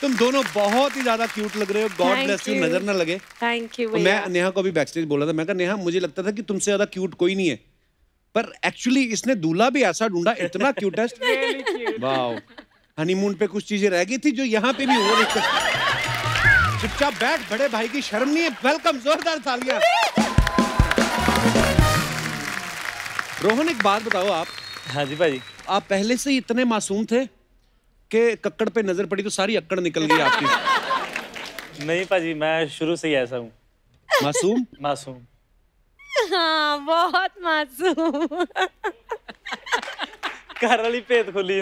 तुम दोनों बहुत ही ज्यादा क्यूट लग रहे हो। गॉड ब्लेस यू, नजर ना लगे। Thank you. मैं नेहा को भी बैकस्टेज बोला था, मैं कहा नेहा मुझे लगता था कि तुमसे ज्यादा क्यूट कोई नहीं है, पर एक्चुअली इसने दूल्हा भी ऐसा ढूंढा, इतना क्यूटेस्ट। वाओ, हनीमून पे कुछ चीजें रह गई थी जो यहाँ पे भी हो रही। चुपचाप बैठ, बड़े भाई की शर्म नहीं है। वेलकम, जोरदार तालियां। रोहन एक बात बताओ आप। हाँ जी भाई। आप पहले से ही इतने मासूम थे कि कक्कड़ पे नजर पड़ी तो सारी अक्कड़ निकल गई आपकी? नहीं भाजी, मैं शुरू से ही ऐसा हूँ। मासूम? मासूम। हाँ, बहुत मासूम। घर वाली पेट खुली।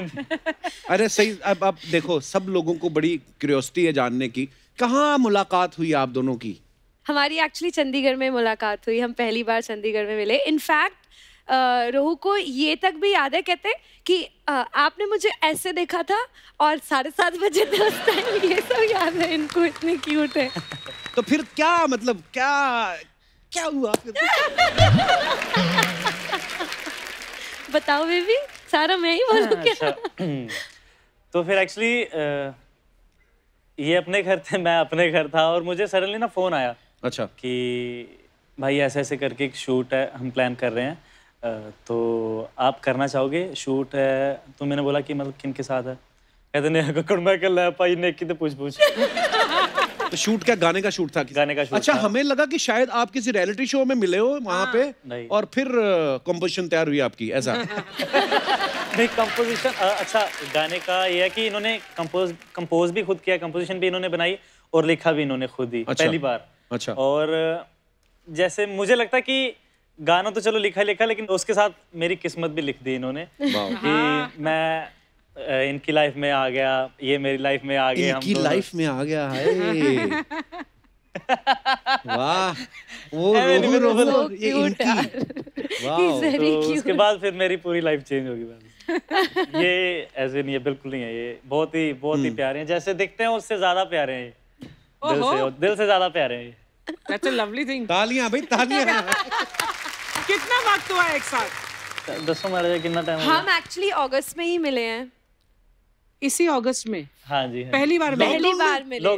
अरे सही। अब आप देखो, सब लोगों को बड़ी क्यूरियोसिटी है जानने की, कहाँ मुलाकात हुई आप दोनों की? हमारी एक्चुअली चंडीगढ़ में मुलाकात हुई। हम पहली बार चंडीगढ़ में मिले। इनफैक्ट रोहू को ये तक भी याद है, कहते कि आपने मुझे ऐसे देखा था और 7:30 बजे थे उस टाइम। ये सब याद है इनको, इतने क्यूट है। तो फिर क्या मतलब, क्या हुआ? बताओ बेबी, सारा मैं ही बोलूं क्या? अच्छा। तो फिर एक्चुअली ये अपने घर थे, मैं अपने घर था, और मुझे सडनली ना फोन आया। अच्छा। कि भाई ऐसे ऐसे करके एक शूट है, हम प्लान कर रहे हैं, तो आप करना चाहोगे? शूट है। तो मैंने बोला कि मतलब किन के साथ है? कहते नहीं कक्कड़ मैं कर ला पाई ने की तो पूछ। तो शूट क्या, गाने का शूट था? गाने का शूट। अच्छा, हमें लगा कि शायद आप किसी रियलिटी शो में मिले हो वहां पे, नहीं। और फिर कंपोजिशन तैयार हुई आपकी, ऐसा? नहीं, कंपोजिशन अच्छा, गाने का ये है कि इन्होंने कंपोज भी खुद किया, कंपोजिशन भी इन्होंने बनाई और लिखा भी इन्होंने खुद ही। अच्छा। पहली बार। अच्छा। और जैसे मुझे लगता है कि गाना तो चलो लिखा, लेकिन उसके साथ मेरी किस्मत भी लिख दी इन्होंने कि मैं इनकी लाइफ में आ गया, ये मेरी लाइफ में आ गए। इनकी लाइफ में आ गया है। वाह, वो रोहू ये इनकी। वाह। तो उसके बाद फिर मेरी पूरी लाइफ चेंज होगी। ये ऐसे नहीं है, बिल्कुल नहीं है। ये बहुत ही प्यारे हैं, जैसे दिखते हैं उससे ज्यादा प्यारे हैं ये। दिल से ज्यादा प्यारे हैं ये। That's a lovely thing. तालियां भाई, तालियां। कितना वक्त हुआ एक साथ? दसों मैरिज कितना टाइम? हम एक्चुअली अगस्त में ही मिले हैं। इसी अगस्त में? हाँ जी। पहली बार मिले।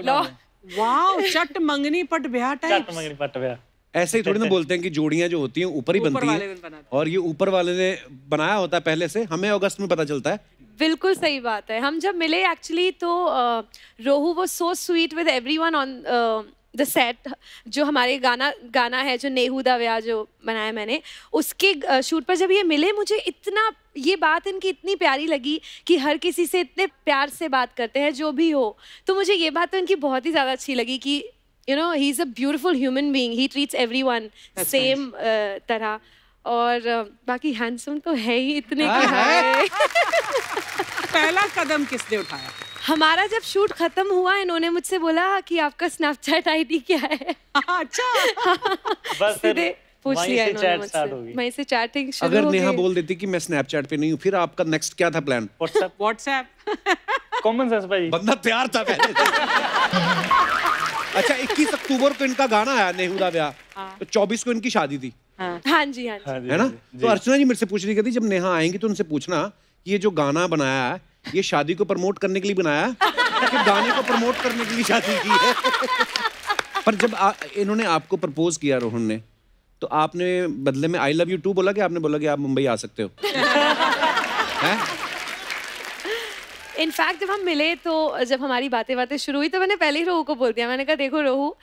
वाओ, चट मंगनी पट ब्याह टाइप। चट मंगनी पट ब्याह। ऐसे ही थोड़ी ना बोलते हैं कि जोड़ियां जो होती हैं ऊपर ही बनती हैं, और ये ऊपर वाले ने बनाया होता है पहले से, हमें अगस्त में पता चलता है। बिल्कुल सही बात है। हम जब मिले एक्चुअली तो Rohu was so sweet with everyone on the set. जो हमारे गाना है जो नेहू दा व्याह जो बनाया मैंने, उसके शूट पर जब ये मिले, मुझे इतना ये बात इनकी इतनी प्यारी लगी कि हर किसी से इतने प्यार से बात करते हैं जो भी हो। तो मुझे ये बात तो इनकी बहुत ही ज़्यादा अच्छी लगी कि you know he is a beautiful human being, he treats everyone same तरह। और बाकी हैंडसम तो है ही इतने कि है। पहला कदम किसने उठाया? हमारा जब शूट खत्म हुआ, इन्होंने मुझसे बोला कि आपका स्नैपचैट आईडी क्या है। अच्छा। बस सीधे पूछ लिया इन्होंने मुझसे। वहीं से चैटिंग शुरू हो अगर गई। नेहा बोल देती कि मैं स्नैपचैट पे नहीं हूँ, फिर आपका नेक्स्ट क्या था प्लान? व्हाट्सएप। कॉमन सेंस भाई। बंदा तैयार था पहले से। अच्छा, 21 अक्टूबर को इनका गाना आया नेहू दा व्याह, तो 24 को इनकी शादी थी। हाँ जी, है ना? तो अर्चना जी मेरे से पूछ रही थी, जब नेहा आएंगी तो उनसे पूछना ये जो गाना बनाया है ये शादी को प्रमोट करने के लिए बनाया है कि गाने को प्रमोट करने के लिए शादी की है? पर जब इन्होंने आपको प्रपोज किया रोहन ने, तो आपने बदले में आई लव यू टू बोला कि आपने बोला कि आप मुंबई आ सकते हो? इनफैक्ट जब हम मिले तो जब हमारी बातें शुरू हुई तो मैंने पहले ही रोहू को बोल दिया। मैंने कहा देखो रोहू,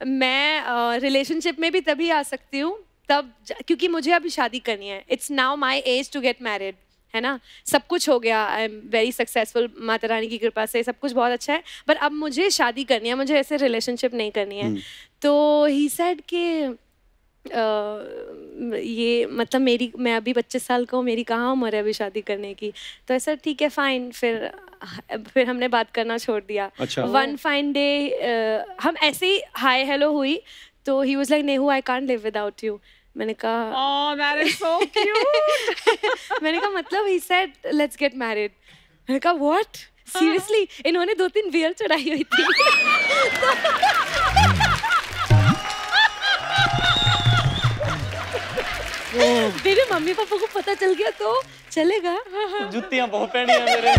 मैं रिलेशनशिप में भी तभी आ सकती हूँ तब, क्योंकि मुझे अभी शादी करनी है। It's now my age to get married, है ना? सब कुछ हो गया, I am very successful, Mata Rani की कृपा से सब कुछ बहुत अच्छा है, पर अब मुझे शादी करनी है, मुझे ऐसे रिलेशनशिप नहीं करनी है। तो ही सेड कि ये मतलब मैं अभी 25 साल का हूँ, मेरी कहाँ उम्र है अभी शादी करने की। तो ऐसा ठीक है, फाइन। फिर हमने बात करना छोड़ दिया। अच्छा। वन फाइन डे हम ऐसे ही हाय हेलो हुई, तो he was like Nehu I can't live without you. मैंने कहा oh that is so cute. मैंने कहा मतलब, he said let's get married. मैंने कहा व्हाट, सीरियसली? इन्होंने 2-3 बियर चढ़ाई हुई थी। मेरे मम्मी पापा को पता चल गया तो चलेगा। जुत्तियां बहुत पहनी है मेरे।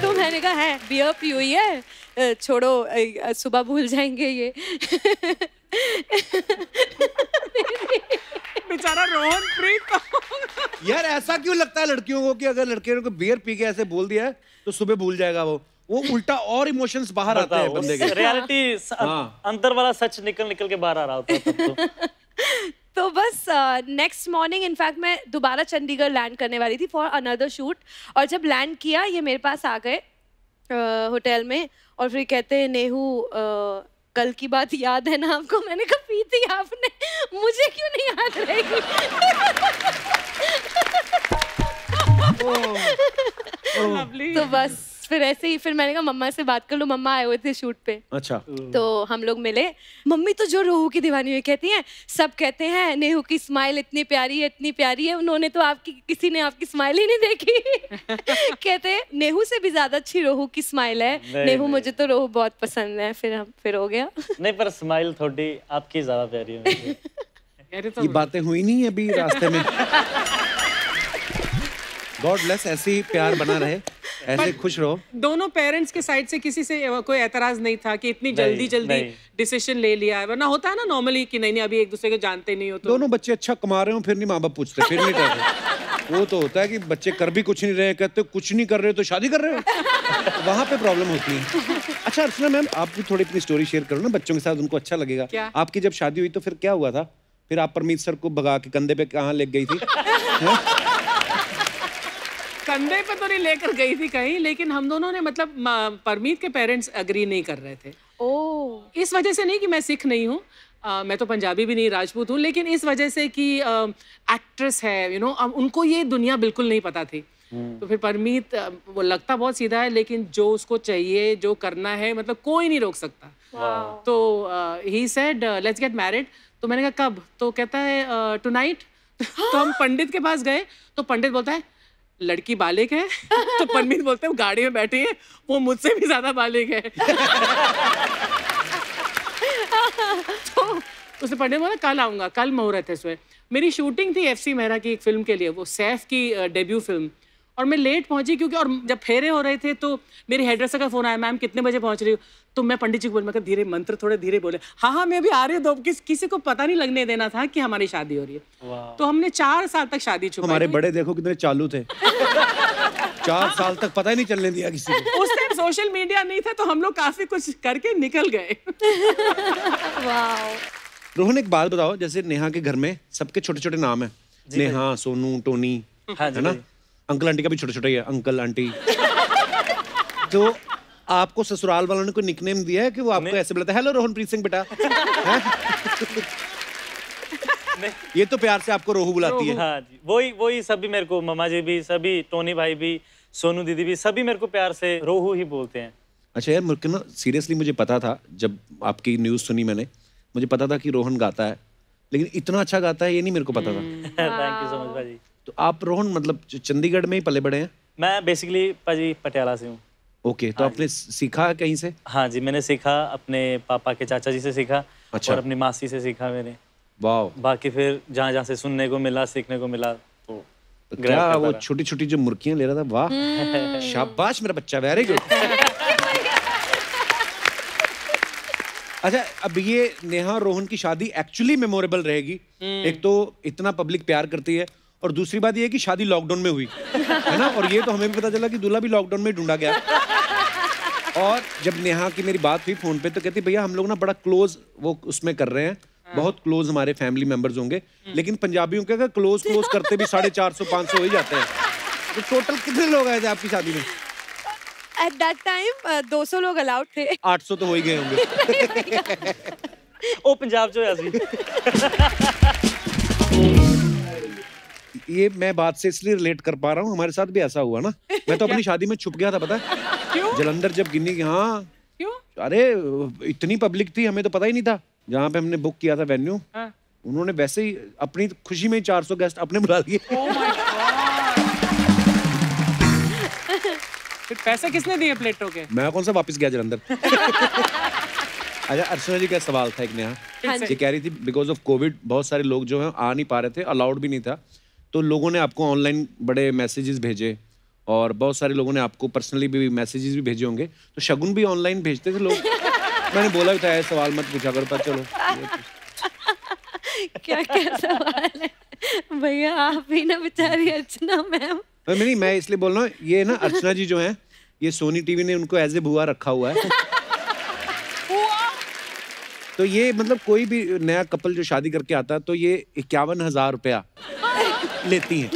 तो मैंने कहा है बियर पी हुई है, छोड़ो सुबह भूल जाएंगे ये। बेचारा रोहन प्रीत। यार ऐसा क्यों लगता है लड़कियों को कि अगर लड़कियों को बियर पी के ऐसे बोल दिया है तो सुबह भूल जाएगा वो उल्टा और इमोशंस बाहर आते हैं बंदे के। रियलिटी अंदर वाला सच निकल के बाहर आ रहा होता है तब तो। तो बस नेक्स्ट मॉर्निंग इनफैक्ट मैं दोबारा चंडीगढ़ लैंड करने वाली थी फॉर अनदर शूट, और जब लैंड किया ये मेरे पास आ गए होटल में और फिर कहते हैं नेहू कल की बात याद है ना आपको? मैंने कहा पी थी आपने, मुझे क्यों नहीं याद रहेगी। तो बस फिर ऐसे ही फिर मैंने कहा मम्मा से बात कर लो, मम्मा आए हुए थे शूट पे। अच्छा। तो हम लोग मिले, मम्मी तो जो रोहू की दीवानी हुई कहती हैं, सब कहते हैं नेहू की स्माइल इतनी प्यारी है इतनी प्यारी है, उन्होंने तो आपकी किसी ने आपकी स्माइल ही नहीं देखी। कहते हैं नेहू से भी ज्यादा अच्छी रोहू की स्माइल है। नेहू मुझे तो रोहू बहुत पसंद है। फिर हो गया। नहीं पर स्माइल थोड़ी आपकी ज्यादा प्यारी है। ये बातें हुई नहीं अभी रास्ते में। गॉड ब्लेस, ऐसे ही प्यार बना रहे, ऐसे खुश रहो। दोनों पेरेंट्स के साइड से किसी से कोई एतराज नहीं था कि इतनी जल्दी डिसीजन ले लिया है? वरना होता है ना नॉर्मली कि नहीं अभी एक दूसरे को जानते नहीं हो तो। दोनों बच्चे अच्छा कमा रहे हो फिर नहीं माँ बाप पूछते, फिर नहीं कहते। वो तो होता है कि बच्चे कर भी कुछ नहीं रहे, कहते कुछ नहीं कर रहे हो तो शादी कर रहे हो। वहाँ पे प्रॉब्लम होती है। अच्छा अर्चना मैम, आप भी थोड़ी अपनी स्टोरी शेयर करो ना बच्चों के साथ, उनको अच्छा लगेगा। आपकी जब शादी हुई तो फिर क्या हुआ था? फिर आप परमीत सर को भगा के कंधे पे कहाँ ले गई थी? कंधे पे तो नहीं लेकर गई थी कहीं, लेकिन हम दोनों ने मतलब परमीत के पेरेंट्स एग्री नहीं कर रहे थे। ओह। इस वजह से नहीं कि मैं सिख नहीं हूँ, मैं तो पंजाबी भी नहीं राजपूत हूँ, लेकिन इस वजह से कि एक्ट्रेस है उनको ये दुनिया बिल्कुल नहीं पता थी। तो फिर परमीत वो लगता बहुत सीधा है, लेकिन जो उसको चाहिए जो करना है मतलब कोई नहीं रोक सकता। तो he said let's get married. तो मैंने कहा कब? तो कहता है टुनाइट। तो हम पंडित के पास गए तो पंडित बोलता है लड़की बालिग है। तो परमीत बोलते हैं गाड़ी में बैठी है, वो मुझसे भी ज्यादा बालिग है। तो उसने पंडित बोला कल आऊंगा, कल मुहूर्त है इसमें। मेरी शूटिंग थी FC मेहरा की एक फिल्म के लिए, वो सैफ की डेब्यू फिल्म, और मैं लेट पहुंची क्योंकि और जब फेरे हो रहे थे तो मेरी हेडरेसर का फोन आया, मैम कितने बजे पहुंच रही हो? तो मैं पंडित जी को बोला, मैं धीरे मंत्र थोड़े धीरे बोले, हाँ मैं अभी आ रही हूँ। किसी को पता नहीं लगने देना था कि हमारी शादी हो रही है। तो हमने 4 साल तक शादी छुपाई। हमारे बड़े देखो कितने चालू थे। 4 साल तक पता ही नहीं चलने दिया किसी को। उस टाइम सोशल मीडिया नहीं था तो हम लोग काफी कुछ करके निकल गए। रोहन एक बात बताओ, जैसे नेहा के घर में सबके छोटे छोटे नाम है, नेहा, सोनू, टोनी, है ना? अंकल आंटी का भी छोटे छोटे ही है, अंकल आंटी। तो आपको ससुराल वालों ने कोई निकनेम दिया है कि वो आपको ऐसे बुलाता है, हेलो रोहन प्रीत सिंह बेटा? ये तो प्यार से आपको रोहू बुलाती है। हाँ जी, वही सभी मेरे को, मम्मा जी भी, सभी, टोनी भाई भी, सोनू दीदी भी, सभी मेरे को प्यार से रोहू ही बोलते हैं। अच्छा यार, मुझे ना सीरियसली मुझे पता था, जब आपकी न्यूज़ सुनी मैंने, मुझे पता था कि रोहन गाता है, लेकिन इतना अच्छा गाता है ये नहीं मेरे को पता था। थैंक यू सो मच भाजी। तो आप रोहन मतलब चंडीगढ़ में ही पले बड़े हैं? मैं बेसिकली भाजी पटियाला से हूँ। ओके, तो आपने सीखा कहीं से? हाँ जी, मैंने सीखा अपने पापा के चाचा जी से सीखा। अच्छा। और अपनी मासी से सीखा मैंने। वाह। बाकी फिर जहाँ जहाँ से सुनने को मिला, सीखने को मिला, तो क्या वो छोटी छोटी जो मुर्गियाँ ले रहा था, वाह शाबाश मेरा बच्चा, वेरी गुड। अच्छा, अब ये नेहा रोहन की शादी एक्चुअली मेमोरेबल रहेगी। एक तो इतना पब्लिक प्यार करती है, और दूसरी बात ये है कि शादी लॉकडाउन में हुई है ना, और ये तो हमें भी पता चला कि दूल्हा भी लॉकडाउन में ढूंढा गया। और जब नेहा की मेरी बात हुई फोन पे तो कहती भैया हम लोग ना बड़ा क्लोज वो उसमें कर रहे हैं, बहुत क्लोज हमारे फैमिली मेंबर्स होंगे, लेकिन पंजाबियों के अगर क्लोज करते भी 450-500 हो ही जाते हैं। तो टोटल कितने लोग आए थे आपकी शादी में? At that time 200 लोग अलाउड थे। 800 तो हो ही गए होंगे। ओ पंजाब जो है। ये मैं बात से इसलिए रिलेट कर पा रहा हूँ, हमारे साथ भी ऐसा हुआ ना। मैं तो अपनी शादी में छुप गया था, पता है? क्यों? जलंधर जब गिनी, हाँ। क्यों? अरे इतनी पब्लिक थी, हमें तो पता ही नहीं था। जहाँ पे हमने बुक किया था वेन्यू, उन्होंने वैसे ही अपनी खुशी में 400 गेस्ट अपने बुला लिए। फिर पैसे किसने दिए प्लेटों के? मैं कौन सा वापस गया जलंधर। अच्छा, अर्चना जी का सवाल था एक नेहा, ये कह रही थी बिकॉज ऑफ कोविड बहुत सारे लोग जो हैं आ नहीं पा रहे थे, अलाउड भी नहीं था, तो लोगों ने आपको ऑनलाइन बड़े मैसेजेस भेजे और बहुत सारे लोगों ने आपको पर्सनली भी मैसेजेस भी भेजे होंगे, तो शगुन भी ऑनलाइन भेजते थे लोग। मैंने बोला भी था ऐसे सवाल मत पूछा करो, पर चलो। क्या क्या सवाल है भैया, आप ही ना बेचारी अर्चना मैम। नहीं, मैं इसलिए बोल रहा हूँ, ये ना अर्चना जी जो है, ये सोनी टीवी ने उनको एज ए बुआ रखा हुआ है। तो ये मतलब कोई भी नया कपल जो शादी करके आता है तो ये 51,000 रुपया लेती हैं।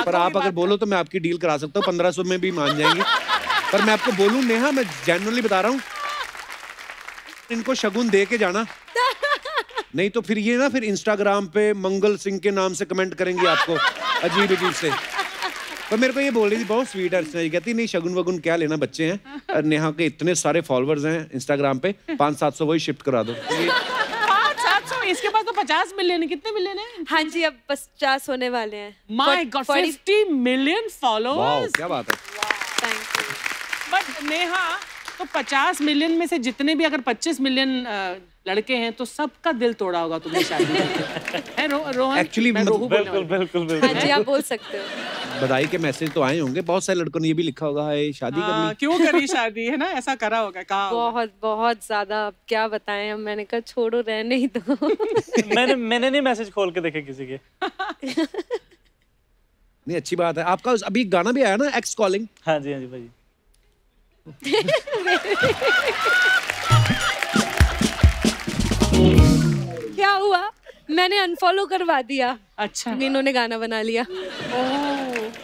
पर आप अगर बोलो तो मैं आपकी डील करा सकता हूँ, 1500 में भी मान जाएंगी। पर मैं आपको बोलूँ नेहा, मैं जेन्युइनली बता रहा हूँ, इनको शगुन दे के जाना, नहीं तो फिर ये ना फिर इंस्टाग्राम पे मंगल सिंह के नाम से कमेंट करेंगी आपको अजीब अजीब से। पर मेरे को ये बोल रही थी बहुत स्वीट है, कहती नहीं शगुन वगुन क्या लेना, बच्चे हैं, नेहा के इतने सारे फॉलोअर्स हैं इंस्टाग्राम पे, 500-700 वही शिफ्ट करा दो। 500-700, इसके पास तो 50 मिलियन, कितने मिलियन है? हाँ जी, अब 50 होने वाले हैं। माय गॉड, 50 मिलियन फॉलोअर्स, क्या बात है। Thank you. बट नेहा, तो 50 मिलियन में से जितने भी अगर 25 मिलियन लड़के हैं तो सबका दिल तोड़ा होगा तुमने शादी है रोहन? एक्चुअली बिल्कुल। हाँ जी, आप बोल सकते हो। बधाई के मैसेज तो आए होंगे, बहुत सारे लड़कों ने ये भी लिखा होगा है शादी कर ली। क्यों करी शादी, है ना, ऐसा करा होगा, कहा बहुत बहुत ज्यादा, अब क्या बताएं। मैंने कहा छोड़ो, रहने ही दो। मैंने नहीं मैसेज खोल के देखे किसी के। नहीं, अच्छी बात है। आपका अभी गाना भी आया ना, एक्स कॉलिंग। हाँ जी भाई। क्या हुआ, मैंने अनफॉलो करवा दिया। अच्छा, इन्होंने गाना बना लिया।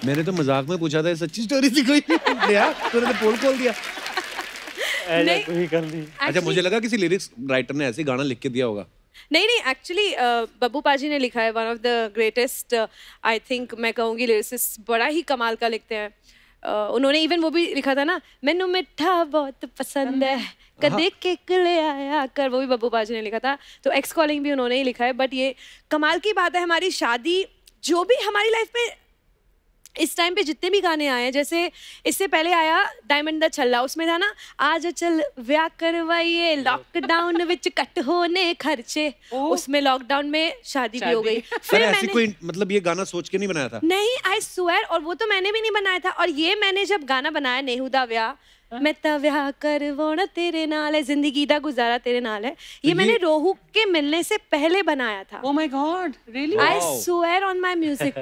मैंने तो मजाक में पूछा था, सच्ची स्टोरी थी कोई? तूने तो पोल खोल दिया। नहीं कर दी। अच्छा, मुझे लगा किसी लिरिक्स राइटर ने ऐसे गाना लिख के दिया होगा। नहीं, एक्चुअली बब्बू पाजी ने लिखा है, one of the greatest, I think मैं कहूँगी लिरिसिस्ट, बड़ा ही कमाल का लिखते हैं। उन्होंने इवन वो भी लिखा था ना, मैनू मिठा बहुत पसंद है, कदे केक ले आया कर, वो भी बब्बू पाजी ने लिखा था। तो एक्स कॉलिंग भी उन्होंने ही लिखा है। बट ये कमाल की बात है, हमारी शादी, जो भी हमारी लाइफ में इस टाइम पे जितने भी गाने आए हैं, जैसे इससे पहले आया डायमंड द छल्ला, उसमें था ना, आज चल व्याह करवाइए, लॉकडाउन विच कट होने खर्चे, उसमें लॉकडाउन में शादी भी हो गई। फिर ऐसी कोई मतलब ये गाना सोच के नहीं बनाया था? नहीं, आई स्वेयर, और वो तो मैंने भी नहीं बनाया था। और ये मैंने जब गाना बनाया नेहू दा व्याह, मैं ता व्याह करवाना तेरे नाल है, जिंदगी दा गुजारा तेरे नाल है, ये मैंने रोहू के मिलने से पहले बनाया था। Oh my God, really? I swear on my music.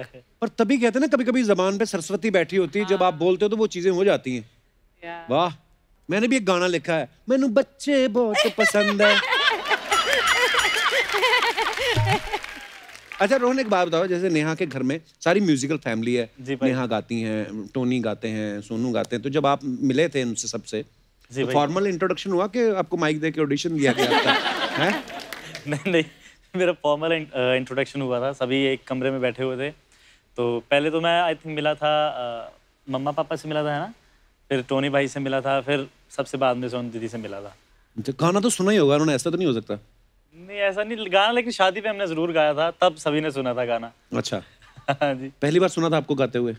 पर तभी कहते हैं ना, कभी-कभी जबान पे सरस्वती बैठी होती है, जब आप बोलते हो तो वो चीजें हो जाती हैं। वाह, मैंने भी एक गाना लिखा है, मैनू बच्चे बहुत पसंद है। अच्छा रोहन, एक बात बताओ, जैसे नेहा के घर में सारी म्यूजिकल फैमिली है, नेहा गाती हैं, टोनी गाते हैं, सोनू गाते हैं, तो जब आप मिले थे उनसे सबसे, तो फॉर्मल इंट्रोडक्शन हुआ कि आपको माइक दे के ऑडिशन दिया गया था? हैं? नहीं, मेरा फॉर्मल इंट्रोडक्शन हुआ था, सभी एक कमरे में बैठे हुए थे। तो पहले तो मैं आई थिंक मिला था मम्मा पापा से मिला था, है ना, फिर टोनी भाई से मिला था, फिर सबसे बाद में सोनू दीदी से मिला था। गाना तो सुना ही होगा उन्होंने, ऐसा तो नहीं हो सकता? नहीं, ऐसा नहीं गाना, लेकिन शादी पे हमने जरूर गाया था, तब सभी ने सुना था गाना। अच्छा। हाँ जी, पहली बार सुना था आपको गाते हुए?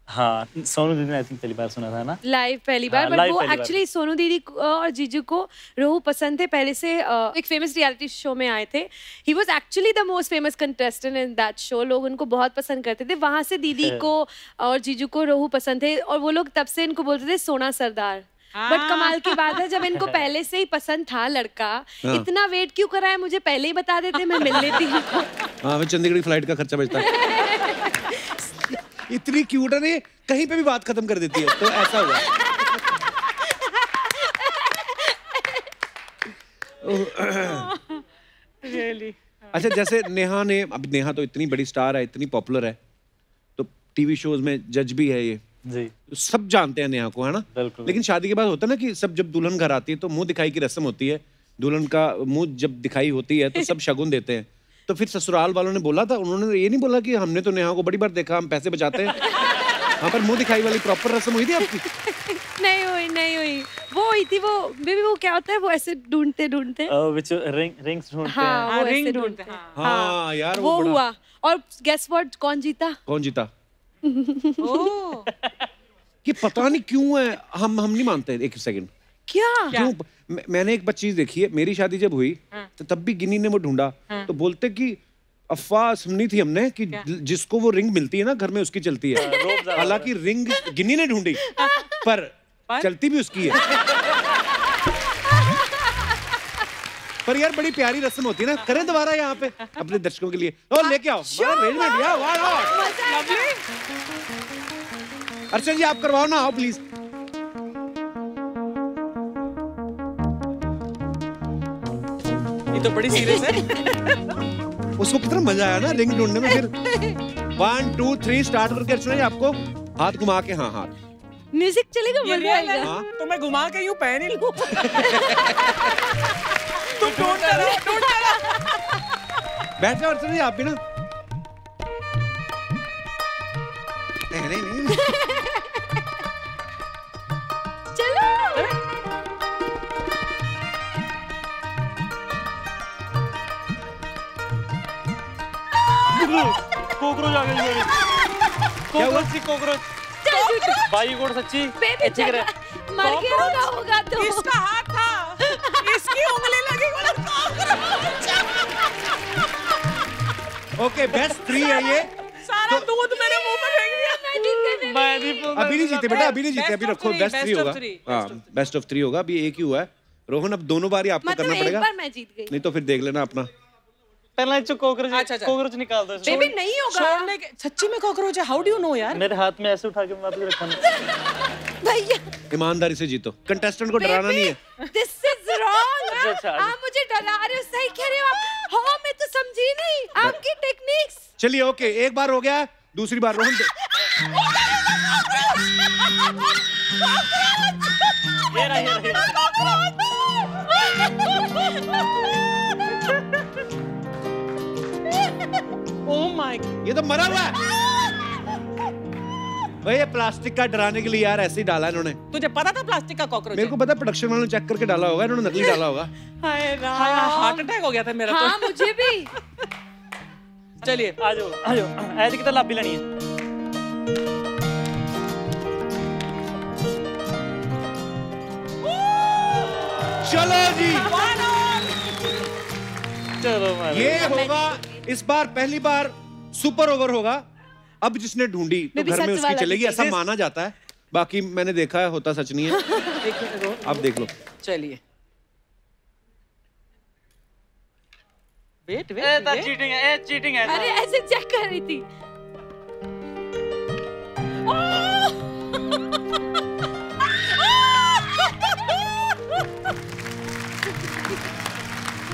हाँ, सोनू दीदी ने आई थिंक पहली बार सुना था ना, लाइव पहली बार। बट वो एक्चुअली सोनू दीदी और जीजू को रोहू पसंद थे पहले से। एक फेमस रियलिटी शो में आए थे, he was actually the most famous contestant in that show, लोग उनको बहुत पसंद करते थे। वहां से दीदी को और जीजू को रोहू पसंद थे, और वो लोग तब से इनको बोलते थे सोना सरदार। बट कमाल की बात है, जब इनको पहले से ही पसंद था लड़का, इतना वेट क्यों कराया, मुझे पहले ही बता देते, मैं मिल लेती उनको। हाँ, मैं चंडीगढ़ की फ्लाइट का खर्चा बचता। इतनी क्यूट है ना, कहीं पे भी बात खत्म कर देती है, तो ऐसा हुआ। रियली? अच्छा, जैसे नेहा ने, अब नेहा तो इतनी बड़ी स्टार है, इतनी पॉपुलर है, तो टीवी शोज में जज भी है ये जी, सब जानते हैं नेहा को, है ना? बिल्कुल। लेकिन शादी के बाद होता है ना कि सब, जब दुल्हन घर आती है तो मुंह दिखाई की रस्म होती है, दुल्हन का मुंह जब दिखाई होती है तो सब शगुन देते हैं। तो फिर ससुराल वालों ने बोला था, उन्होंने ये नहीं बोला कि हमने तो नेहा को बड़ी बार देखा, हम पैसे बचाते हैं? हाँ, पर मुंह दिखाई वाली प्रॉपर रस्म हुई थी आपकी? नहीं हुई, वो हुई थी वो बेबी, वो क्या होता है, वो ऐसे ढूंढते रिंग्स ढूंढते हैं। हाँ, वो ऐसे ढूंढते हैं। हाँ यार, वो हुआ। और गेस व्हाट, कौन जीता? कि पता नहीं क्यों है, हम नहीं मानते। एक सेकंड, क्या? मैंने एक चीज देखी है, मेरी शादी जब हुई तो तब भी गिनी ने वो ढूंढा, तो बोलते कि अफवाह सुनी थी हमने कि जिसको वो रिंग मिलती है ना घर में उसकी चलती है। हालांकि रिंग गिन्नी ने ढूंढी पर चलती भी उसकी है। पर यार बड़ी प्यारी रस्म होती है ना, करें दोबारा यहाँ पे अपने दर्शकों के लिए। और लेके आओ अरेंजमेंट यार, अर्चना जी आप करवाओ ना, आओ प्लीज। ये तो बड़ी सीरियस है। उसको कितना मजा आया ना रिंग ढूंढने में। फिर 1 2 3 स्टार्ट करके अर्चना जी आपको हाथ घुमा के, हाँ हाथ म्यूजिक चलेगा, मजा आएगा। हाँ। तो मैं घुमा के यूं पहन ही लूं। तुम ढूंढते रहो। बैठ जाओ अर्चना जी आप भी ना। नहीं। चलो। कोकरोच आ गई। कोकरोच भाई गोड़ सच्ची मर गया होगा तो। इसका हाथ था, इसकी उंगली लगी। ओके बेस्ट 3 है ये। सारा दूध मेरे मुंह में फेंक दिया। अभी नहीं जीते बेटा, अभी नहीं जीते, अभी रखो। बेस्ट 3 होगा। हाँ बेस्ट ऑफ 3 होगा। अभी एक ही हुआ है रोहन, अब दोनों बार ही आपको करना पड़ेगा। एक बार मैं जीत गई। नहीं तो फिर देख लेना अपना। पहला कोकरोच निकाल दो। बेबी नहीं होगा। छोड़ने के सच्ची में कॉकरोच है? हाउ डू यू नो यार? मेरे हाथ में ऐसे उठा के मैं वापस रखा। भैया ईमानदारी से जीतो, कंटेस्टेंट को डराना नहीं है। This is wrong. अच्छा। आप मुझे डरा रहे हो, सही कह रहे हो आप। हाँ मैं तो समझी नहीं आपकी टेक्निक्स। चलिए ओके, एक बार हो गया, दूसरी बार रोहन। ओह माय, ये तो मरा हुआ है भाई। ये प्लास्टिक का डराने के लिए यार ऐसे ही डाला इन्होंने। तुझे पता था प्लास्टिक का कॉकरोच? मेरे को पता, प्रोडक्शन वालों ने चेक करके डाला होगा, इन्होंने नकली डाला होगा। हाय हार्ट अटैक हो गया था मेरा। हाँ मुझे भी। चलिए आ जाओ ऐसे की तो लाभी लेनी है। चलो जी चलो ये होगा इस बार पहली बार सुपर ओवर होगा। अब जिसने ढूंढी तो घर में उसकी चलेगी, ऐसा माना जाता है। बाकी मैंने देखा है, होता सच नहीं है। अब देख लो। चलिए वेट चीटिंग है। अरे ऐसे चेक कर रही थी।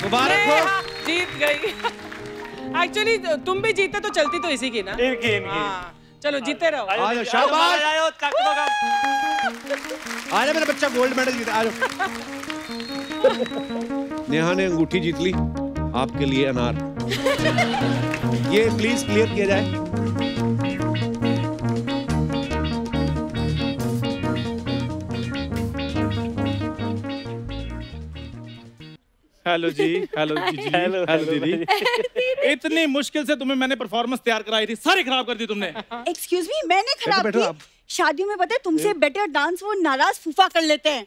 मुबारक हो, जीत गई। एक्चुअली तुम भी जीते तो चलती तो इसी की ना। इनकी हाँ, चलो जीते रहो। आ जाओ, शाबाश। आ जा मेरा बच्चा, गोल्ड मेडल जीता। आ जाओ। नेहा ने अंगूठी जीत ली, आपके लिए अनार। ये प्लीज क्लियर किया जाए। हेलो जी, हेलो जी, हेलो दीदी। इतनी मुश्किल से तुम्हें मैंने परफॉर्मेंस तैयार कराई थी, सारी खराब कर दी तुमने। एक्सक्यूज मी, मैंने खराब बैठो, की? आप। शादियों में पता है तुमसे बेटर डांस वो नाराज फूफा कर लेते हैं।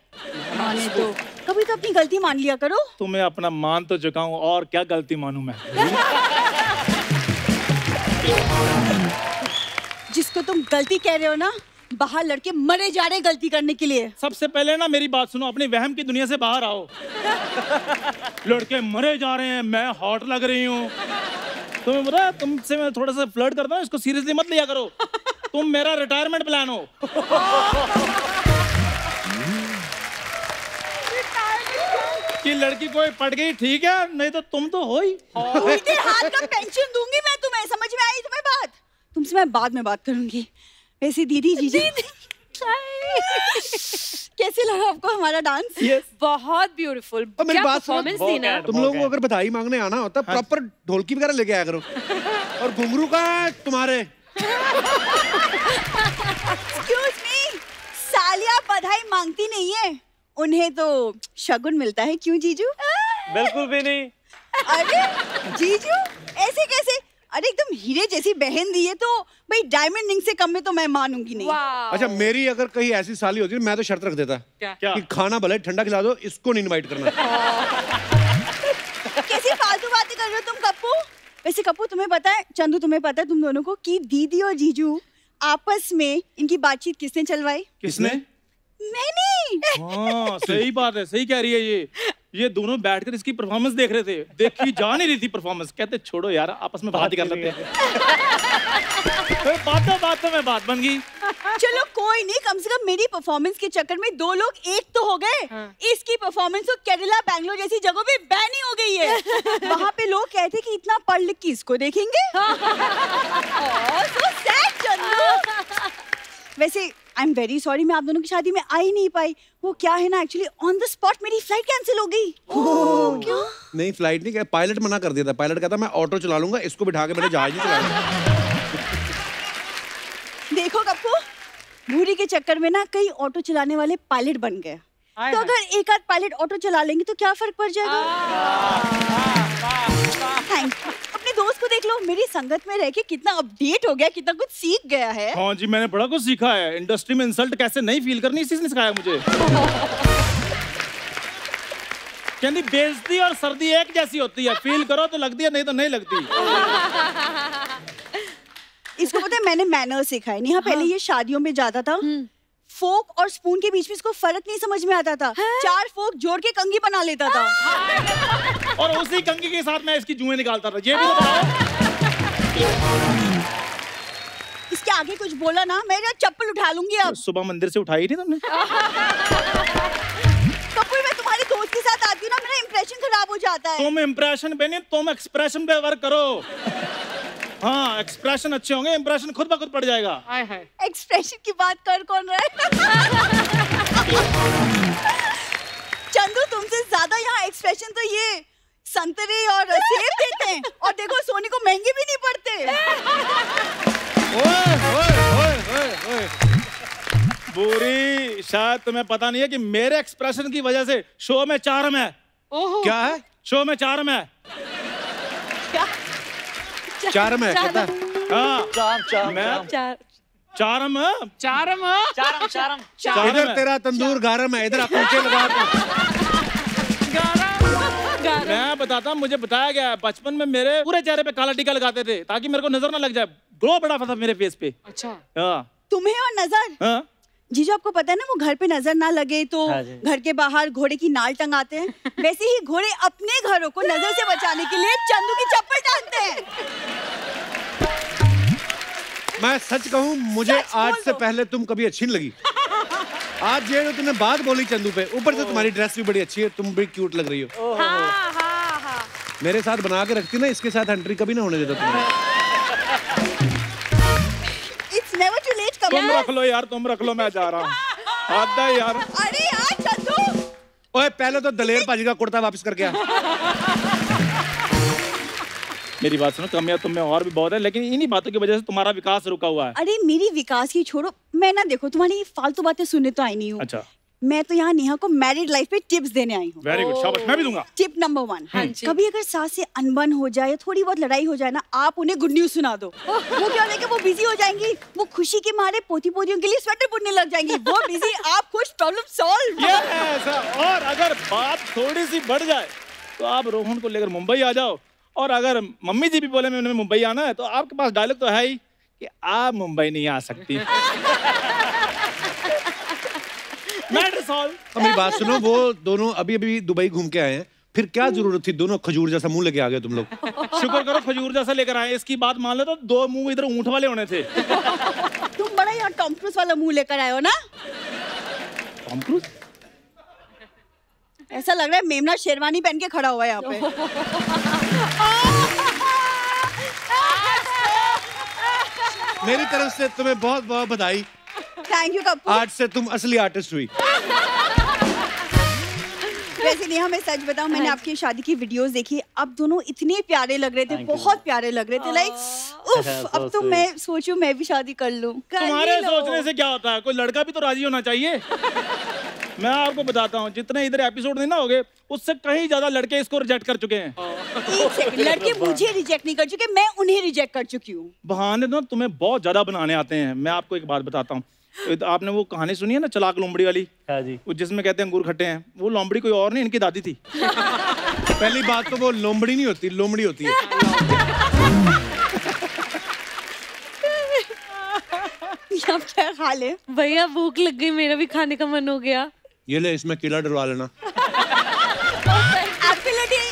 माने तो कभी तो अपनी गलती मान लिया करो। तुम्हें अपना मान तो चुका हूँ, और क्या गलती मानूं मैं। जिसको तुम गलती कह रहे हो ना, बाहर लड़के मरे जा रहे गलती करने के लिए। सबसे पहले ना मेरी बात सुनो, अपनी वहम की दुनिया से बाहर आओ। लड़के मरे जा रहे हैं, मैं हॉट लग रही हूँ। तुम्हें पता है, तुमसे मैं थोड़ा सा फ्लर्ट करता हूँ, इसको सीरियसली मत लिया करो। तुम मेरा रिटायरमेंट प्लान हो। कि लड़की कोई पड़ गई ठीक है, नहीं तो तुम तो हो ही। उल्टे हाथ का पेंशन दूंगी मैं तुम्हें, समझ में आई तुम्हें बात? तुमसे मैं बाद में बात करूंगी। वैसे दीदी जीजी कैसे लगा आपको हमारा डांस? बहुत ब्यूटीफुल। अब मेरी बात सुनो, परफॉर्मेंस थी ना। तुम लोगों को अगर बधाई मांगने आना होता, प्रॉपर ढोलकी वगैरह लेके आया करो। और घुंघरू कहाँ है तुम्हारे? एक्सक्यूज मी, सालिया बधाई मांगती नहीं है, उन्हें तो शगुन मिलता है। क्यों जीजू? बिल्कुल भी नहीं। अरे जीजू ऐसे कैसे? अरे एकदम हीरे जैसी बहन दी है तो भाई डायमंड रिंग से कम में तो मैं मानूंगी नहीं। अच्छा मेरी अगर कहीं ऐसी साली होती मैं तो शर्त रख देता। क्या? कि खाना भले ठंडा खिला दो, इसको नहीं इनवाइट करना। कैसी फालतू बातें कर रहे हो तुम कप्पू? वैसे कपूर तुम्हें पता है, चंदू तुम्हें पता है तुम दोनों को कि दीदी और जीजू आपस में इनकी बातचीत किसने चलवाई? किसने? मैंने। हाँ सही बात है, सही कह रही है ये दोनों बैठकर इसकी परफॉर्मेंस देख रहे थे, देखी जा नहीं रही थी परफॉर्मेंस, कहते छोड़ो यार आपस में बात ही कर लेते हैं। बातों में बात बन गई। चलो कोई नहीं, कम से कम मेरी परफॉर्मेंस के चक्कर में दो लोग एक तो हो गए। इसकी परफॉर्मेंस तो केरला बैंगलोर जैसी जगहों पे बैन ही हो गई है। वहाँ पे लोग कहते हैं कि इतना पढ़ लिख के इसको देखेंगे। so sad, Chandu. वैसे आई एम वेरी सॉरी, मैं आप दोनों की शादी में आ ही नहीं पाई। वो क्या है ना, एक्चुअली ऑन द स्पॉट मेरी फ्लाइट कैंसिल हो गई। क्यों? नहीं फ्लाइट नहीं, पायलट मना कर दिया था। पायलट कहता मैं ऑटो चला लूंगा, इसको बिठा के मैंने जहाज नहीं चलाऊंगा। देखो कप्पू, भूरी के चक्कर में ना कई ऑटो चलाने वाले पायलट बन गए। तो अगर एक आध पायलट ऑटो चला लेंगे तो क्या फर्क पड़ जाएगा? Thank you. अपने दोस्त को देख लो, मेरी संगत में रह के कितना अपडेट हो गया, कितना कुछ सीख गया है। हाँ जी, मैंने बड़ा कुछ सीखा है। इंडस्ट्री में इंसल्ट कैसे नहीं फील करनी, इसी ने सिखाया मुझे। कहती बेइज्जती और सर्दी एक जैसी होती है, फील करो तो लगती है, नहीं तो नहीं लगती। इसको पता है मैंने मैनर सिखाए। नहीं, पहले ये शादियों में जाता था, फोक और स्पून के बीच में इसको फर्क नहीं समझ में आता था। 4 फोक जोड़ के कंघी बना लेता था। और उसी कंघी के साथ मैं इसकी जुएं निकालता था। ये भी बताओ। इसके आगे कुछ बोला ना, मैं चप्पल उठा लूंगी अब। सुबह मंदिर से उठाई थी तुमने? कपूर, मैं तुम्हारे दोस्त के साथ आती हूँ ना, मेरा इंप्रेशन खराब हो जाता है। तुम इंप्रेशन पे नहीं, तुम एक्सप्रेशन पे वर्क करो। हाँ, एक्सप्रेशन अच्छे होंगे, इंप्रेशन खुद ब खुद पड़ जाएगा। एक्सप्रेशन की बात कर कौन रहा है? चंदू, तुमसे ज्यादा यहाँ एक्सप्रेशन तो ये संतरे और सेब देते हैं, और देखो सोने को महंगे भी नहीं पड़ते। ओए ओए ओए ओए, बुरी, शायद तुम्हें पता नहीं है कि मेरे एक्सप्रेशन की वजह से शो में चार्म है। क्या है? शो में चार्म है। चार्म है, पता? हाँ, चार्म। इधर तेरा तंदूर गारम है, इधर पूछे लगा। मैं बताता हूँ, मुझे बताया गया, बचपन में मेरे पूरे चेहरे पे काला टीका लगाते थे ताकि मेरे को नजर ना लग जाए। ग्लो बड़ा था मेरे फेस पे। अच्छा। हाँ। तुम्हें और नजर? हाँ। जीजू, आपको पता है ना, वो घर पे नजर ना लगे तो घर के बाहर घोड़े की नाल टंगाते हैं। वैसे ही घोड़े अपने घरों को नजर से बचाने के लिए चंदू की चप्पल टांगते हैं। मैं सच कहूं, मुझे आज से पहले तुम कभी अच्छी नहीं लगी। आज ये जो तुमने बात बोली चंदू पे, ऊपर से तुम्हारी ड्रेस भी बड़ी अच्छी है, तुम बड़ी क्यूट लग रही हो। मेरे साथ बना के रखती ना, इसके साथ एंट्री कभी ना होने देता तुम्हें। तुम रख लो यार, तुम रख लो, मैं जा रहा हूँ। आता है यार। अरे यार चंदू, ओए पहले तो दलेर पाजी का कुर्ता वापस करके आ। मेरी बात सुनो, कमियां तुम में और भी बहुत है, लेकिन इन्हीं बातों की वजह से तुम्हारा विकास रुका हुआ है। अरे मेरी विकास की छोड़ो, मैं ना देखो तुम्हारी फालतू बातें सुनने तो आई नहीं हूँ। अच्छा। मैं तो यहाँ नेहा को मैरिड लाइफ पे टिप्स देने आई हूँ। वेरी गुड, शाबाश, मैं भी दूंगा। टिप नंबर 1, कभी अगर सास से अनबन हो जाए, थोड़ी बहुत लड़ाई हो जाए ना, आप उन्हें गुड न्यूज सुना दो। वो क्या होगा, वो बिजी हो जाएंगी, वो खुशी के मारे पोती पोतियों के लिए स्वेटर बुनने लग जाएंगी। वो बिजी, आप खुश, प्रॉब्लम सॉल्व। और अगर बात थोड़ी सी बढ़ जाए तो आप रोहन को लेकर मुंबई आ जाओ, और अगर मम्मी जी भी बोले मैं मुंबई आना है, तो आपके पास डायलॉग तो है ही कि आप मुंबई नहीं आ सकती। मेरी बात सुनो, वो दोनों अभी अभी दुबई घूम के आए हैं, फिर क्या जरूरत थी दोनों खजूर जैसा मुंह लेके आ गए तुम लोग? शुक्र करो खजूर जैसा लेकर आए, इसकी बात मान लो तो 2 मुंह इधर ऊंट वाले होने थे। तुम बड़ा यार टॉम क्रूज वाला मुंह लेकर आए हो ना? Tom cruise? ऐसा लग रहा है मेमना शेरवानी पहन के खड़ा हुआ है यहाँ पे। मेरी तरफ से तुम्हें बहुत बहुत बधाई। थैंक यू कपूर, आज से तुम असली आर्टिस्ट हुई। वैसे नेहा, मैं सच बताऊं, मैंने आपकी शादी की वीडियोस देखी, अब दोनों इतने प्यारे लग रहे थे, बहुत प्यारे लग रहे थे। लाइक उफ, अब तो मैं सोचूं मैं भी शादी कर लूं। तुम्हारे सोचने से क्या होता है, कोई लड़का भी तो राजी होना चाहिए। मैं आपको बताता हूँ, जितने इधर एपिसोड नहीं ना हो गए, उससे कहीं ज्यादा लड़के इसको रिजेक्ट कर चुके हैं। एक सेकंड, लड़के मुझे रिजेक्ट नहीं कर चुके, मैं उन्हें रिजेक्ट कर चुकी हूँ। बहाने तो तुम्हें बहुत ज्यादा बनाने आते हैं। मैं आपको एक बात बताता हूँ, आपने वो कहानी सुनी है ना, चलाक लोमड़ी वाली? हाँ जी। जिसमें कहते हैं अंगूर खट्टे हैं, वो लोमड़ी कोई और नहीं, इनकी दादी थी। पहली बात तो वो लोमड़ी नहीं होती, लोमड़ी होती है। खा ले। भैया भूख लग गई, मेरा भी खाने का मन हो गया। ये ले, इसमें कीड़ा डलवा लेना।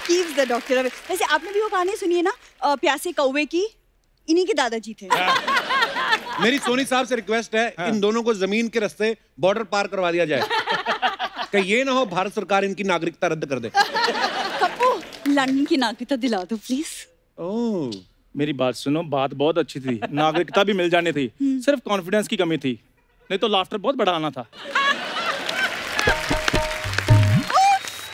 Keeps the doctor away। वैसे आपने भी वो कहानी सुनी है ना, प्यासे कौवे की? इन्हीं के दादाजी थे। मेरी सोनी साहब से रिक्वेस्ट है, इन दोनों को जमीन के रास्ते बॉर्डर पार करवा दिया जाए। कि ये ना हो भारत सरकार इनकी नागरिकता रद्द कर दे। पप्पू, लंदन की नागरिकता दिला दो प्लीज। ओह, मेरी बात सुनो, बात बहुत अच्छी थी, नागरिकता भी मिल जानी थी, सिर्फ कॉन्फिडेंस की कमी थी, नहीं तो लाफ्टर बहुत बड़ा आना था।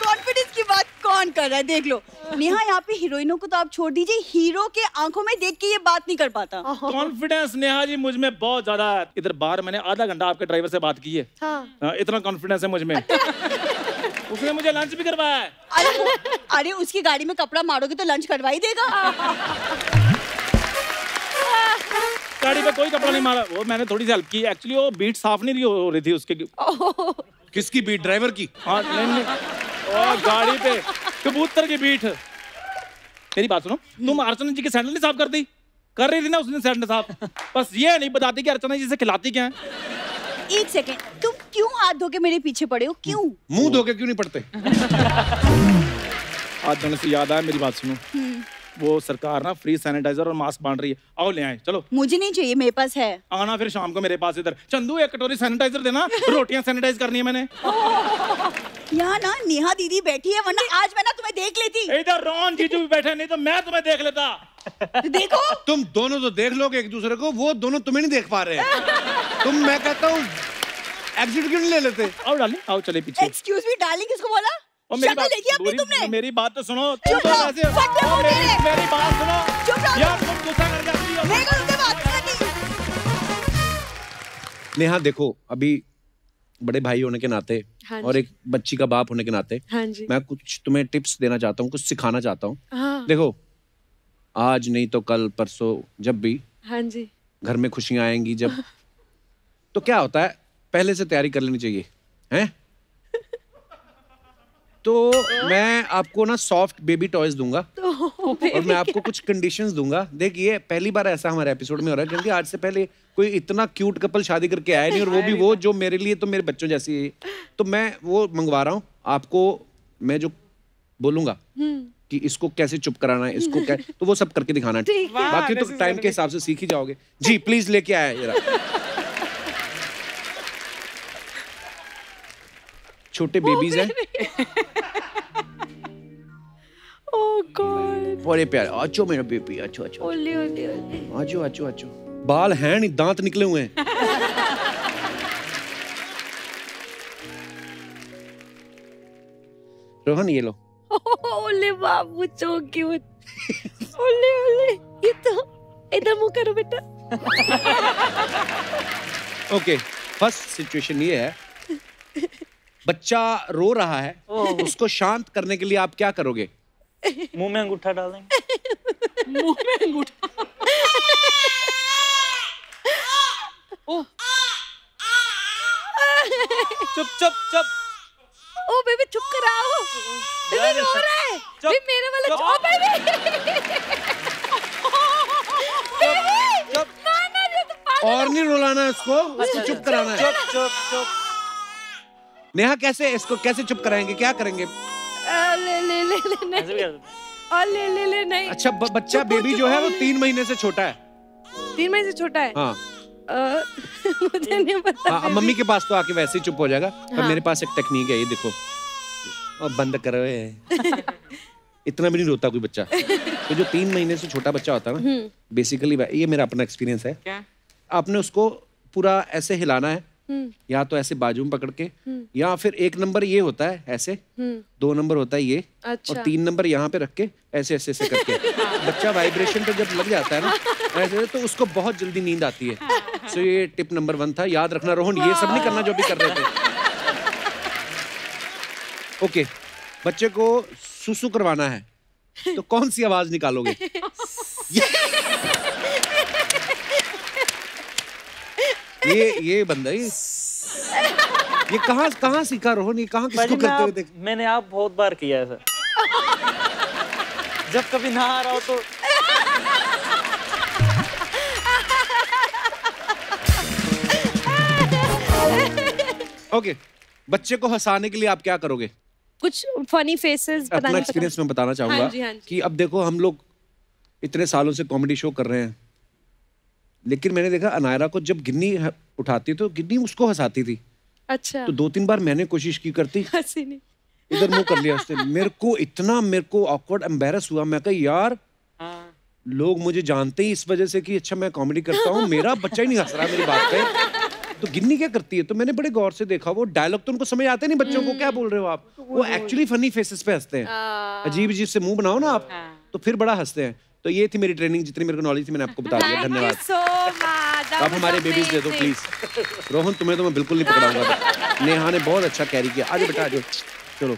कॉन्फिडेंस की बात कौन कर रहा है? देख लो नेहा, यहाँ पे हीरोइनों को तो आप छोड़ दीजिए, हीरो के आंखों में देख के ये बात नहीं कर पाता। कॉन्फिडेंस नेहा जी मुझ में बहुत ज्यादा है। इधर बाहर मैंने आधा घंटा आपके ड्राइवर से बात की है। हाँ। इतना कॉन्फिडेंस है मुझ में। उसने मुझे लंच भी करवाया है। अरे उसकी गाड़ी में कपड़ा मारोगे तो लंच करवा ही देगा। गाड़ी पे कोई कपड़ा नहीं मारा, वो मैंने थोड़ी सी हेल्प की। एक्चुअली वो बीट साफ नहीं हो रही थी उसके। किसकी बीट? ड्राइवर की? हाँ नहीं। और गाड़ी पे कबूतर की बीट। मेरी बात सुनो, तुम अर्चना जी के सैंडल नहीं साफ करती? कर रही थी ना उसने सैंडल साफ। बस ये नहीं बताती कि अर्चना जी से खिलाती क्या है। एक सेकेंड, तुम क्यों हाथ धो के मेरे पीछे पड़े हो? क्यों? मुंह धो के क्यों नहीं पड़ते? आज धोने से याद आया, मेरी बात सुनो, वो सरकार ना फ्री सैनिटाइजर और मास्क बांट रही है, आओ ले आए। चलो। मुझे नहीं चाहिए, मेरे पास है। आना फिर शाम को मेरे पास इधर। चंदू एक कटोरी सैनिटाइजर देना, रोटियां सैनिटाइज करनी है मैंने। यहाँ ना नेहा दीदी बैठी है, वरना आज मैं ना तुम्हें देख लेती। इधर रोहन जीजू भी बैठे, नहीं तो मैं तुम्हें देख लेता। देखो तुम दोनों तो देख लोगे एक दूसरे को, वो दोनों तुम्हें नहीं देख पा रहे हैं। तुम, मैं कहता हूँ एग्जिट क्यों नहीं ले लेते? आओ डार्लिंग, आओ चले पीछे। एक्सक्यूज मी डार्लिंग किसको बोला? और मेरी शक्ल बात, देखी अपनी तुमने? मेरी बात तो सुनो। चुप तुम तो रहो, वैसे- फटे मुंह तेरे। मेरी बात सुनो चुप रहो। यार, तुम गुस्सा कर जाती हो। मेरे को तुमसे बात करनी। नेहा देखो, अभी बड़े भाई होने के नाते हाँ और एक बच्ची का बाप होने के नाते हाँ जी। मैं कुछ तुम्हें टिप्स देना चाहता हूँ, कुछ सिखाना चाहता हूँ। हाँ। देखो, आज नहीं तो कल परसों जब भी हाँ जी। घर में खुशियां आएंगी जब, तो क्या होता है, पहले से तैयारी कर लेनी चाहिए, हैं? तो मैं आपको ना सॉफ्ट बेबी टॉयज दूंगा और मैं आपको कुछ कंडीशंस दूंगा। देखिए, पहली बार ऐसा हमारे एपिसोड में हो रहा है, क्योंकि आज से पहले कोई इतना क्यूट कपल शादी करके आया नहीं, और वो भी वो जो मेरे लिए तो मेरे बच्चों जैसी है। तो मैं वो मंगवा रहा हूँ आपको। मैं जो बोलूंगा कि इसको कैसे चुप कराना है, इसको क्या, तो वो सब करके दिखाना है। बाकी तो टाइम के हिसाब से सीख ही जाओगे। जी प्लीज लेके आया जरा। छोटे बेबीज हैं, ओह गॉड, बड़े प्यारे। आचो मेरा बेबी, आचो आचो ओले ओले ओले। आचो आचो आचो। बाल हैं नहीं, दांत निकले हुए हैं। रोहन ये लो। ओले बाबू, सो क्यूट। ओले ओले, ये तो इधर मुंह करो बेटा। ओके, फर्स्ट सिचुएशन ये है, बच्चा रो रहा है, उसको शांत करने के लिए आप क्या करोगे? मुंह में अंगूठा डाल देंगे। मुंह में अंगूठा। चुप चुप चुप। ओ बेबी चुप कराओ, बेबी रो रहा है। बेबी मेरे वाला, ओ बेबी। चुप। ना ये तो पागल। और नहीं रुलाना इसको, उसको चुप कराना है। चुप चुप चुप। नेहा कैसे इसको कैसे चुप कराएंगे, क्या करेंगे? ले ले ले ले ऐसे भी नहीं, कर देते। और ले ले ले नहीं। अच्छा, बच्चा बेबी जो है वो 3 महीने से छोटा है। 3 महीने से छोटा है। हाँ मुझे नहीं पता। हाँ, मम्मी के पास तो आके वैसे ही चुप हो जाएगा, पर हाँ। मेरे पास एक टेक्निक है, ये देखो। और बंद करो ये। इतना भी नहीं रोता कोई बच्चा। तो जो 3 महीने से छोटा बच्चा होता है ना, बेसिकली ये मेरा अपना एक्सपीरियंस है। क्या? आपने उसको पूरा ऐसे हिलाना है, या तो ऐसे बाजू में पकड़ के, या फिर 1 नंबर ये होता है ऐसे, 2 नंबर होता है ये, अच्छा। और 3 नंबर यहाँ पे रख के ऐसे ऐसे ऐसे करके बच्चा वाइब्रेशन पे जब लग जाता है ना ऐसे, तो उसको बहुत जल्दी नींद आती है। सो ये टिप नंबर 1 था, याद रखना रोहन, ये सब नहीं करना जो भी कर रहे थे। ओके, बच्चे को सुसु करवाना है, तो कौन सी आवाज निकालोगे? ये बंदा ये कहाँ सीखा रोहन? ये कहाँ किसको करते हुए देख? मैंने आप बहुत बार किया है सर। जब कभी ना आ रहा हो तो ओके, बच्चे को हंसाने के लिए आप क्या करोगे? कुछ फनी फेसेस अपना बताने एक्सपीरियंस मैं बताना चाहूंगा हाँ जी, हाँ जी। कि अब देखो हम लोग इतने सालों से कॉमेडी शो कर रहे हैं, लेकिन मैंने देखा अनायरा को जब गिन्नी उठाती तो गिन्नी उसको हंसाती थी। अच्छा, तो 2-3 बार मैंने कोशिश की करती, हंसी नहीं। इधर मुंह कर लिया उसने। मेरे को ऑकवर्ड एम्बैरस हुआ। मैं कहा यार हाँ। लोग मुझे जानते ही इस वजह से कि अच्छा मैं कॉमेडी करता हूँ, मेरा बच्चा ही नहीं हंस रहा मेरी बात पे। तो गिन्नी क्या करती है, तो मैंने बड़े गौर से देखा, वो डायलॉग तो उनको समझ आते नहीं बच्चों को, क्या बोल रहे हो आप, वो एक्चुअली फनी फेसेस पे हंसते हैं। अजीब अजीब से मुंह बनाओ ना आप, तो फिर बड़ा हंसते हैं। तो ये थी मेरी ट्रेनिंग, जितनी मेरे को नॉलेज थी मैंने आपको बता दिया। धन्यवाद। so much. That आप was हमारे बेबीज दे दो amazing. प्लीज। रोहन तुम्हें तो मैं बिल्कुल नहीं पकड़ाऊंगा। नेहा ने बहुत अच्छा कैरी किया। आगे बेटा आगे, चलो।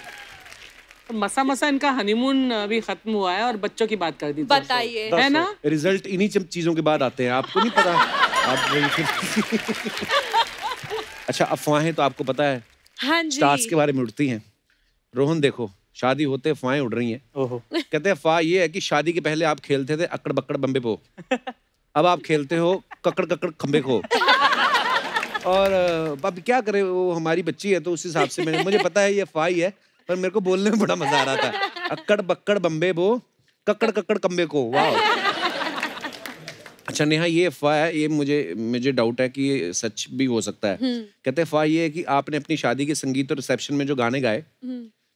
मसा मसा इनका हनीमून अभी खत्म हुआ है और बच्चों की बात कर दी। बताइए। है ना? रिजल्ट इन्हीं चीजों के बाद आते हैं, आपको नहीं पता। आप अच्छा, अफवाहें तो आपको पता है हाँ जी। स्टार्स के बारे में उड़ती हैं। रोहन देखो, शादी होते अफवाहें उड़ रही हैं। ओहो। कहते हैं अफवाह ये है कि शादी के पहले आप खेलते थे अकड़ बक्कड़ बम्बे पो, अब आप खेलते हो ककड़ ककड़ खम्बे को। और अब क्या करें, वो हमारी बच्ची है तो उस हिसाब से मुझे पता है ये अफवाह ही है, पर मेरे को बोलने में बड़ा मजा आ रहा था। अक्कड़ बक्कड़ बम्बे बो, ककड़ ककड़ कम्बे को। वाह। अच्छा नेहा, ये अफवाह है, ये मुझे डाउट है कि ये सच भी हो सकता है। कहते हैं अफवाह ये है कि आपने अपनी शादी के संगीत और रिसेप्शन में जो गाने गाए,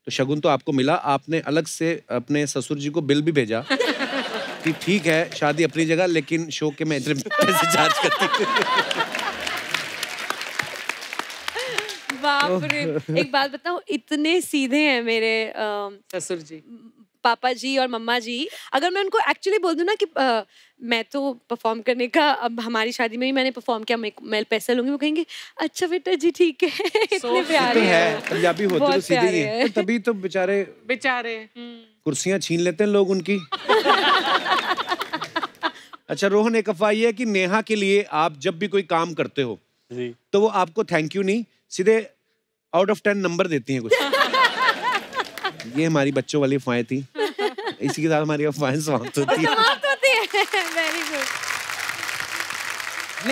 तो शगुन तो आपको मिला, आपने अलग से अपने ससुर जी को बिल भी भेजा कि ठीक है शादी अपनी जगह, लेकिन शो के मैं इतने पैसे चार्ज करती हूँ। बाप रे। एक बात बताऊं, इतने सीधे हैं मेरे ससुर जी, पापा जी और मम्मा जी। अगर मैं उनको एक्चुअली बोल दूं ना कि मैं तो परफॉर्म करने का, अब हमारी शादी में भी मैंने परफॉर्म किया, मैं पैसा लूंगी, वो कहेंगे अच्छा बेटा जी ठीक है। इतने प्यारे है हैं। पंजाबी होते तो बहुत सीधे ही प्यारे हैं, हैं। पर तभी तो बेचारे कुर्सियां छीन लेते हैं लोग उनकी। अच्छा रोहन, एक अफवाह ये है कि नेहा के लिए आप जब भी कोई काम करते हो जी। तो वो आपको थैंक यू नहीं, सीधे आउट ऑफ 10 नंबर देती हैं कुछ। ये हमारी बच्चों वाली अफवाहें थी। इसी के साथ हमारी अफवाहें समाप्त होती है। Very good.